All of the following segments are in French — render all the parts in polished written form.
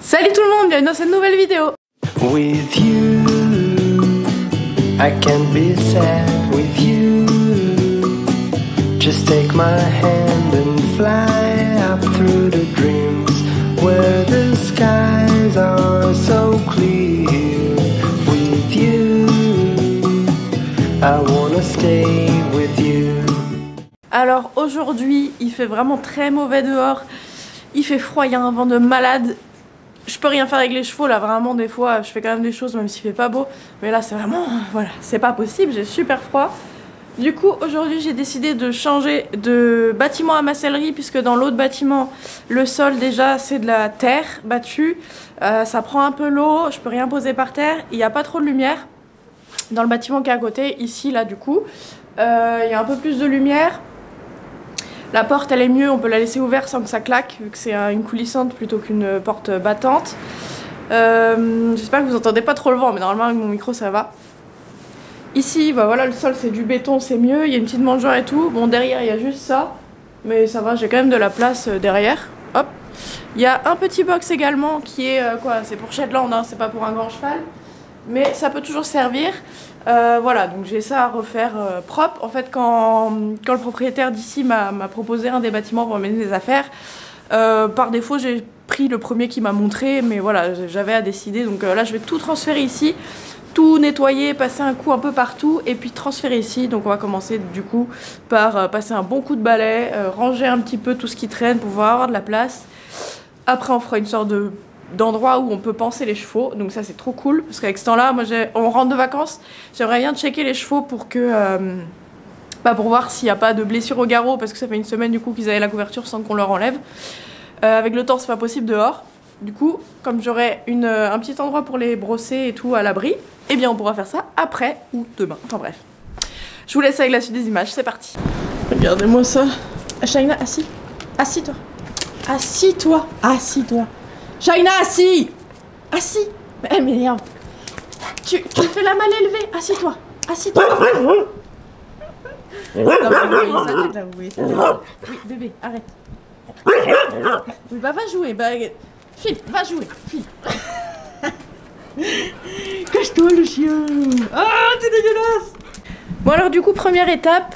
Salut tout le monde, bienvenue dans cette nouvelle vidéo. With you, I can't be sad with you. Just take my hand and fly up through the dreams where the skies are so clear. With you, I wanna stay with you. Alors aujourd'hui, il fait vraiment très mauvais dehors. Il fait froid, il y a un vent de malade. Je peux rien faire avec les chevaux là, vraiment des fois je fais quand même des choses même s'il fait pas beau. Mais là c'est vraiment, voilà, c'est pas possible, j'ai super froid. Du coup aujourd'hui j'ai décidé de changer de bâtiment à macellerie puisque dans l'autre bâtiment le sol déjà c'est de la terre battue. Ça prend un peu l'eau, je peux rien poser par terre, il n'y a pas trop de lumière. Dans le bâtiment qui est à côté, ici là du coup, il y a un peu plus de lumière. La porte elle est mieux, on peut la laisser ouverte sans que ça claque vu que c'est une coulissante plutôt qu'une porte battante. J'espère que vous entendez pas trop le vent mais normalement avec mon micro ça va. Ici bah voilà, le sol c'est du béton, c'est mieux, il y a une petite mangeoire et tout. Bon derrière il y a juste ça mais ça va, j'ai quand même de la place derrière. Hop. Il y a un petit box également qui est quoi, c'est pour Shetland hein, c'est pas pour un grand cheval. Mais ça peut toujours servir. Voilà, donc j'ai ça à refaire propre. En fait, quand le propriétaire d'ici m'a proposé un des bâtiments pour amener des affaires, par défaut, j'ai pris le premier qui m'a montré, mais voilà, j'avais à décider. Donc là, je vais tout transférer ici, tout nettoyer, passer un coup un peu partout, et puis transférer ici. Donc on va commencer du coup par passer un bon coup de balai, ranger un petit peu tout ce qui traîne pour pouvoir avoir de la place. Après, on fera une sorte d'endroit où on peut panser les chevaux, donc ça c'est trop cool parce qu'avec ce temps là moi on rentre de vacances, j'aimerais bien checker les chevaux pour que pour voir s'il n'y a pas de blessure au garrot parce que ça fait une semaine du coup qu'ils avaient la couverture sans qu'on leur enlève. Avec le temps c'est pas possible dehors, du coup comme j'aurai un petit endroit pour les brosser et tout à l'abri, et bien on pourra faire ça après ou demain, enfin bref. Je vous laisse avec la suite des images, c'est parti. Regardez-moi ça. Shaina, assis, assis-toi, assis-toi, assis-toi. Shaina, assis! Assis! Mais merde! Tu fais la mal élevée! Assis-toi! Assis-toi! Non, vous voyez ça. Oui, bébé, arrête! Oui, bah va jouer! Bah, file, va jouer! File! Cache-toi le chien! Ah, t'es dégueulasse! Bon alors du coup, première étape,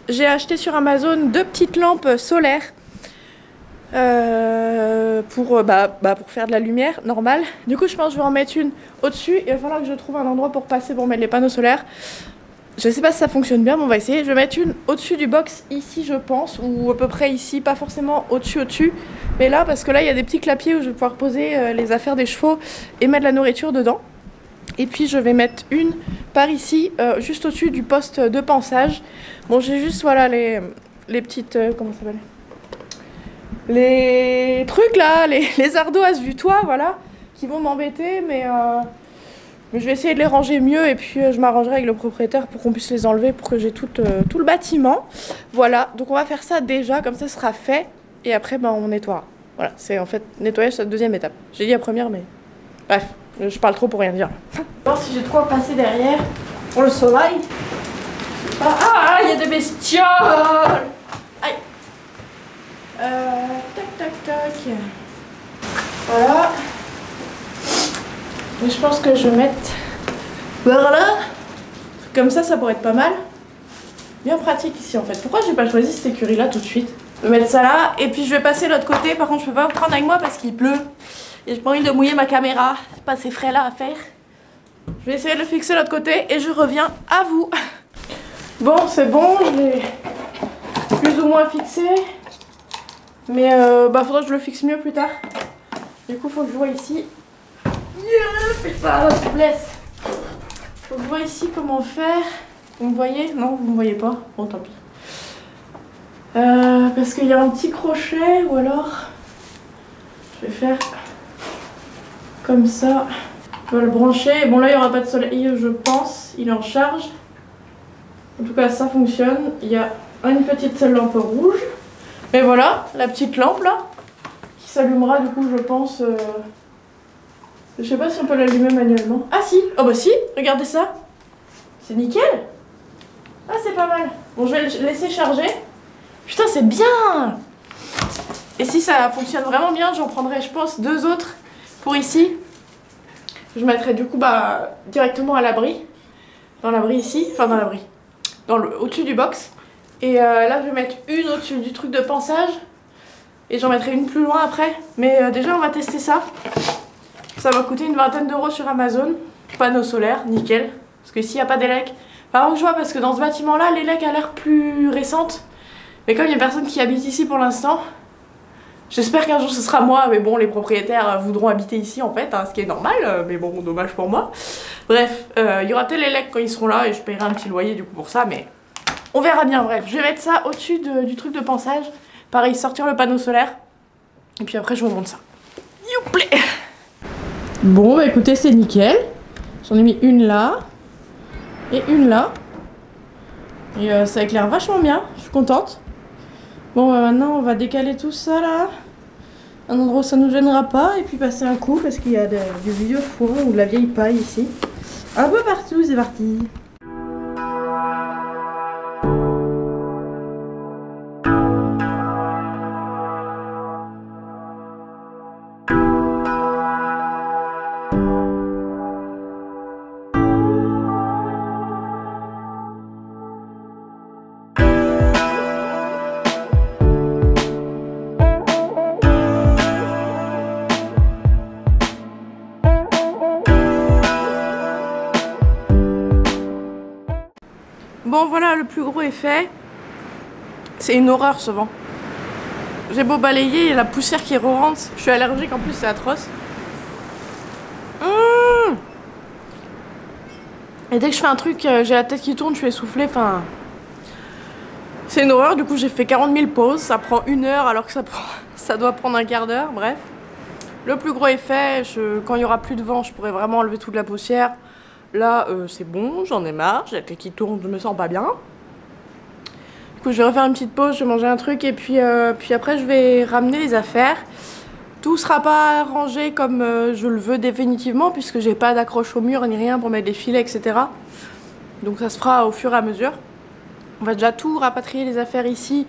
j'ai acheté sur Amazon 2 petites lampes solaires. Pour faire de la lumière normale. Du coup je pense que je vais en mettre une au-dessus. Il va falloir que je trouve un endroit pour passer pour mettre les panneaux solaires. Je sais pas si ça fonctionne bien mais on va essayer. Je vais mettre une au-dessus du box ici je pense, ou à peu près ici, pas forcément au-dessus mais là parce que là il y a des petits clapiers où je vais pouvoir poser les affaires des chevaux et mettre la nourriture dedans. Et puis je vais mettre une par ici juste au-dessus du poste de pansage. Bon j'ai juste voilà les petites comment ça s'appelle, les trucs là, les ardoises du toit, voilà, qui vont m'embêter, mais je vais essayer de les ranger mieux et puis je m'arrangerai avec le propriétaire pour qu'on puisse les enlever pour que j'ai tout le bâtiment. Voilà, donc on va faire ça déjà, comme ça sera fait, et après ben, on nettoiera. Voilà, c'est en fait nettoyage, c'est la deuxième étape. J'ai dit la première, mais bref, je parle trop pour rien dire. Voir si j'ai de quoi passer derrière pour le soleil. Ah, il y a des bestioles! Aïe! Tac. Voilà. Et je pense que je vais mettre par là. Comme ça pourrait être pas mal. Bien pratique ici en fait. Pourquoi j'ai pas choisi cette écurie là tout de suite? Je vais mettre ça là. Et puis je vais passer l'autre côté. Par contre je peux pas vous prendre avec moi parce qu'il pleut. Et j'ai pas envie de mouiller ma caméra. C'est pas ces frais là à faire. Je vais essayer de le fixer de l'autre côté. Et je reviens à vous. Bon c'est bon. Je l'ai plus ou moins fixé. Mais faudra que je le fixe mieux plus tard. Du coup faut que je vois ici. Putain, la souplesse. Faut que je vois ici comment faire. Vous me voyez? Non, vous me voyez pas. Bon tant pis. Parce qu'il y a un petit crochet ou alors je vais faire comme ça. Je vais le brancher. Bon là il n'y aura pas de soleil je pense. Il est en charge. En tout cas ça fonctionne. Il y a une petite lampe rouge. Et voilà, la petite lampe là, qui s'allumera du coup je pense, je sais pas si on peut l'allumer manuellement. Ah si, oh bah si, regardez ça, c'est nickel. Ah c'est pas mal. Bon je vais le laisser charger. Putain c'est bien. Et si ça fonctionne vraiment bien, j'en prendrai je pense 2 autres Pour ici, je mettrai du coup directement à l'abri. Dans l'abri ici, enfin dans l'abri. Au-dessus du box. Et là je vais mettre une au-dessus du truc de pansage. Et j'en mettrai une plus loin après. Mais déjà on va tester ça. Ça va coûter une vingtaine d'euros sur Amazon. Panneau solaire, nickel. Parce que s'il n'y a pas d'élec. Par contre je vois parce que dans ce bâtiment là l'élec a l'air plus récente. Mais comme il n'y a personne qui habite ici pour l'instant, j'espère qu'un jour ce sera moi. Mais bon, les propriétaires voudront habiter ici en fait, hein, ce qui est normal. Mais bon, dommage pour moi. Bref, il y aura peut-être l'élec quand ils seront là. Et je paierai un petit loyer du coup pour ça. Mais on verra bien. Bref, je vais mettre ça au-dessus du truc de pansage. Pareil, sortir le panneau solaire. Et puis après je vous montre ça. Youplé. Bon bah écoutez, c'est nickel. J'en ai mis une là. Et une là. Et ça éclaire vachement bien. Je suis contente. Bon maintenant on va décaler tout ça là. Un endroit où ça nous gênera pas. Et puis passer un coup parce qu'il y a du vieux foin ou de la vieille paille ici. Un peu partout, c'est parti. Bon voilà, le plus gros est fait. C'est une horreur ce vent. J'ai beau balayer, il y a la poussière qui rentre. Je suis allergique en plus, c'est atroce. Et dès que je fais un truc, j'ai la tête qui tourne, je suis essoufflée, enfin... C'est une horreur, du coup j'ai fait 40 000 pauses. Ça prend 1 heure alors que ça doit prendre un quart d'heure, bref. Le plus gros est fait, quand il y aura plus de vent, je pourrai vraiment enlever toute la poussière. Là, c'est bon, j'en ai marre, j'ai la tête qui tourne, je me sens pas bien. Du coup, je vais refaire une petite pause, je vais manger un truc et puis après, je vais ramener les affaires. Tout sera pas rangé comme je le veux définitivement puisque j'ai pas d'accroche au mur ni rien pour mettre des filets, etc. Donc ça se fera au fur et à mesure. On va déjà tout rapatrier les affaires ici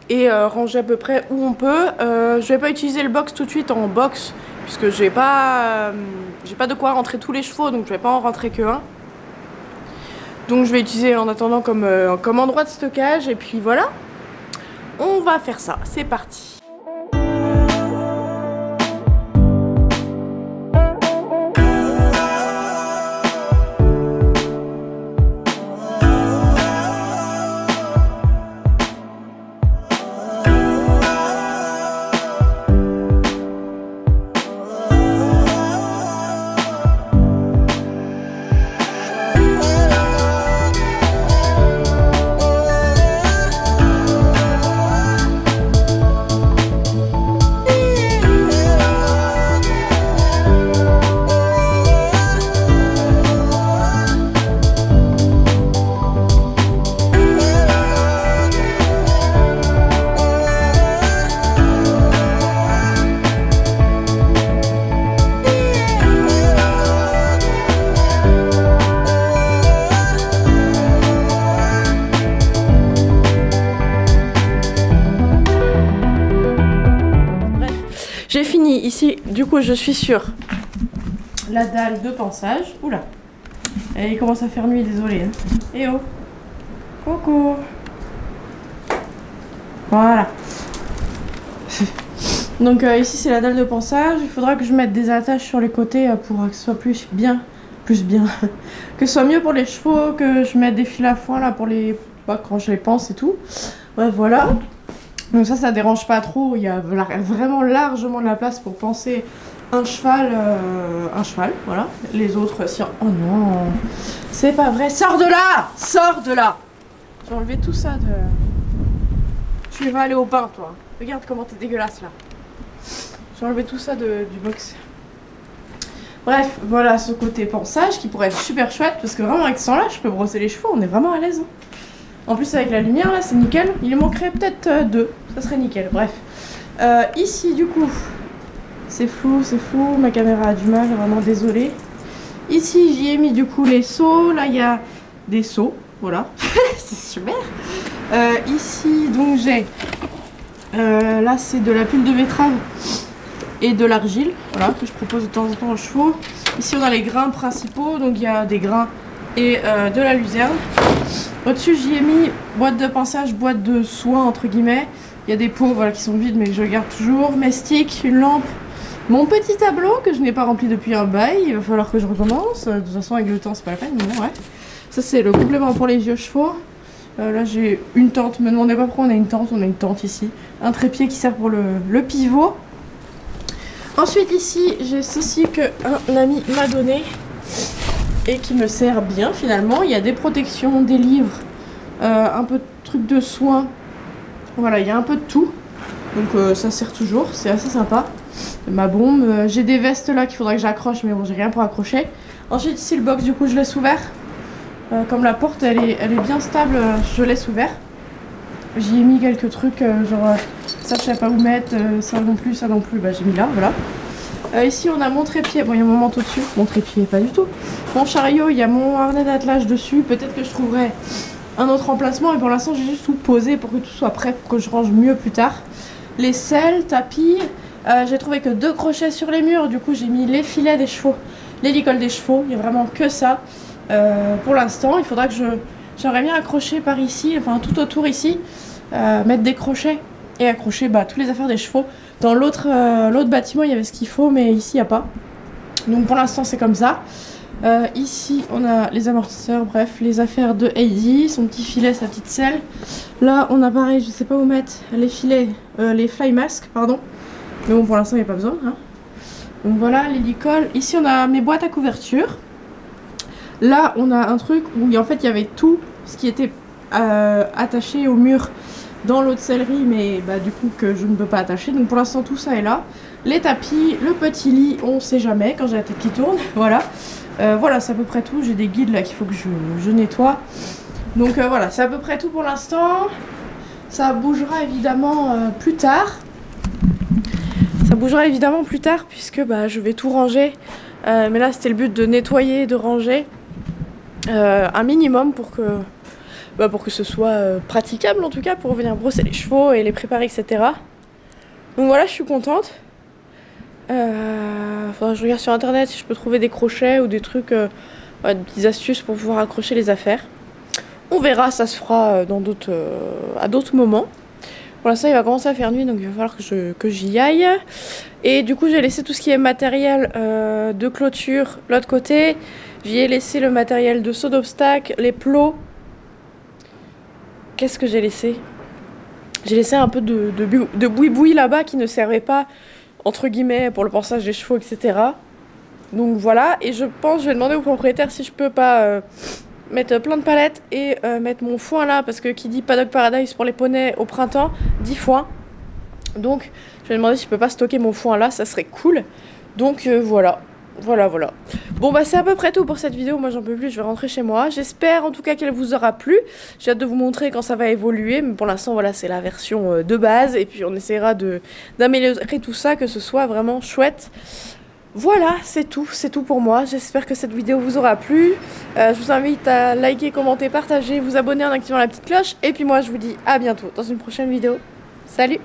et ranger à peu près où on peut. Je vais pas utiliser le box tout de suite en box puisque j'ai pas de quoi rentrer tous les chevaux, donc je vais pas en rentrer que un. Donc je vais utiliser en attendant comme endroit de stockage et puis voilà. On va faire ça, c'est parti. J'ai fini ici, du coup je suis sur la dalle de pansage. Oula, et il commence à faire nuit, désolé. Hein. Eh oh, coucou. Voilà. Donc ici c'est la dalle de pansage. Il faudra que je mette des attaches sur les côtés pour que ce soit plus bien, que ce soit mieux pour les chevaux, que je mette des fils à foin là pour les quand je les panse et tout. Ouais, voilà. Donc ça dérange pas trop, il y a vraiment largement de la place pour penser un cheval, voilà. Les autres, si... Oh non, c'est pas vrai, sors de là. Sors de là. J'ai enlevé tout ça de... Tu vas aller au bain, toi. Regarde comment t'es dégueulasse, là. J'ai enlevé tout ça du box. Bref, voilà ce côté pansage qui pourrait être super chouette, parce que vraiment avec ce temps-là, je peux brosser les chevaux, on est vraiment à l'aise. Hein. En plus avec la lumière là c'est nickel, il manquerait peut-être 2, ça serait nickel, bref. Ici du coup, c'est flou, ma caméra a du mal, vraiment désolée. Ici j'y ai mis du coup les seaux, là il y a des seaux, voilà, c'est super. Ici donc j'ai, là c'est de la pulpe de betterave et de l'argile, voilà, que je propose de temps en temps aux chevaux. Ici on a les grains principaux, donc il y a des grains et de la luzerne. Au-dessus j'y ai mis boîte de pinçage, boîte de soin entre guillemets. Il y a des pots voilà, qui sont vides mais que je garde toujours, mes sticks, une lampe, mon petit tableau que je n'ai pas rempli depuis un bail, il va falloir que je recommence. De toute façon avec le temps c'est pas la peine, mais bon ouais. Ça c'est le complément pour les vieux chevaux. Là j'ai une tente, me demandez pas pourquoi on a une tente ici. Un trépied qui sert pour le pivot. Ensuite ici j'ai ceci que un ami m'a donné et qui me sert bien finalement. Il y a des protections, des livres, un peu de trucs de soins. Voilà, il y a un peu de tout. Donc ça sert toujours, c'est assez sympa. Ma bombe, j'ai des vestes là qu'il faudrait que j'accroche, mais bon j'ai rien pour accrocher. Ensuite ici le box du coup je laisse ouvert. Comme la porte elle est bien stable, je laisse ouvert. J'y ai mis quelques trucs, genre ça je sais pas où mettre, ça non plus, bah j'ai mis là, voilà. Ici on a mon trépied, bon il y a mon manteau dessus, mon trépied pas du tout. Mon chariot, il y a mon harnais d'attelage dessus, peut-être que je trouverai un autre emplacement, et pour l'instant j'ai juste tout posé pour que tout soit prêt, pour que je range mieux plus tard. Les selles, tapis, j'ai trouvé que 2 crochets sur les murs, du coup j'ai mis les filets des chevaux, les licoles des chevaux, il n'y a vraiment que ça. Pour l'instant, il faudra que j'aimerais bien accrocher par ici, enfin tout autour ici, mettre des crochets et accrocher toutes les affaires des chevaux. Dans l'autre bâtiment, il y avait ce qu'il faut, mais ici, il n'y a pas. Donc pour l'instant, c'est comme ça. Ici, on a les amortisseurs, bref, les affaires de Heidi, son petit filet, sa petite selle. Là, on a pareil, je sais pas où mettre les filets, les fly masks, pardon. Mais bon, pour l'instant, il n'y a pas besoin. Hein. Donc voilà, les licoles. Ici, on a mes boîtes à couverture. Là, on a un truc où en fait il y avait tout ce qui était attaché au mur dans l'autre sellerie, mais du coup que je ne peux pas attacher. Donc pour l'instant tout ça est là. Les tapis, le petit lit, on sait jamais quand j'ai la tête qui tourne. Voilà, voilà c'est à peu près tout. J'ai des guides là qu'il faut que je nettoie. Donc voilà, c'est à peu près tout pour l'instant. Ça bougera évidemment plus tard. Ça bougera évidemment plus tard puisque je vais tout ranger. Mais là c'était le but de nettoyer, de ranger. Un minimum pour que ce soit praticable en tout cas pour venir brosser les chevaux et les préparer, etc. Donc voilà, je suis contente. Faudra que je regarde sur internet si je peux trouver des crochets ou des trucs, des petites astuces pour pouvoir accrocher les affaires. On verra, ça se fera à d'autres moments. Pour l'instant il va commencer à faire nuit, donc il va falloir que j'y aille. Et du coup j'ai laissé tout ce qui est matériel de clôture de l'autre côté. J'y ai laissé le matériel de saut d'obstacle, les plots. Qu'est-ce que j'ai laissé? J'ai laissé un peu de boui-boui là-bas qui ne servait pas, entre guillemets, pour le pansage des chevaux, etc. Donc voilà, et je pense, je vais demander au propriétaire si je peux pas mettre plein de palettes et mettre mon foin là, parce que qui dit Paddock Paradise pour les poneys au printemps, dit foin. Donc je vais demander si je peux pas stocker mon foin là, ça serait cool. Donc voilà. Voilà. Bon c'est à peu près tout pour cette vidéo, moi j'en peux plus, je vais rentrer chez moi. J'espère en tout cas qu'elle vous aura plu. J'ai hâte de vous montrer quand ça va évoluer, mais pour l'instant voilà c'est la version de base. Et puis on essaiera d'améliorer tout ça, que ce soit vraiment chouette. Voilà, c'est tout pour moi. J'espère que cette vidéo vous aura plu. Je vous invite à liker, commenter, partager, vous abonner en activant la petite cloche. Et puis moi je vous dis à bientôt dans une prochaine vidéo. Salut!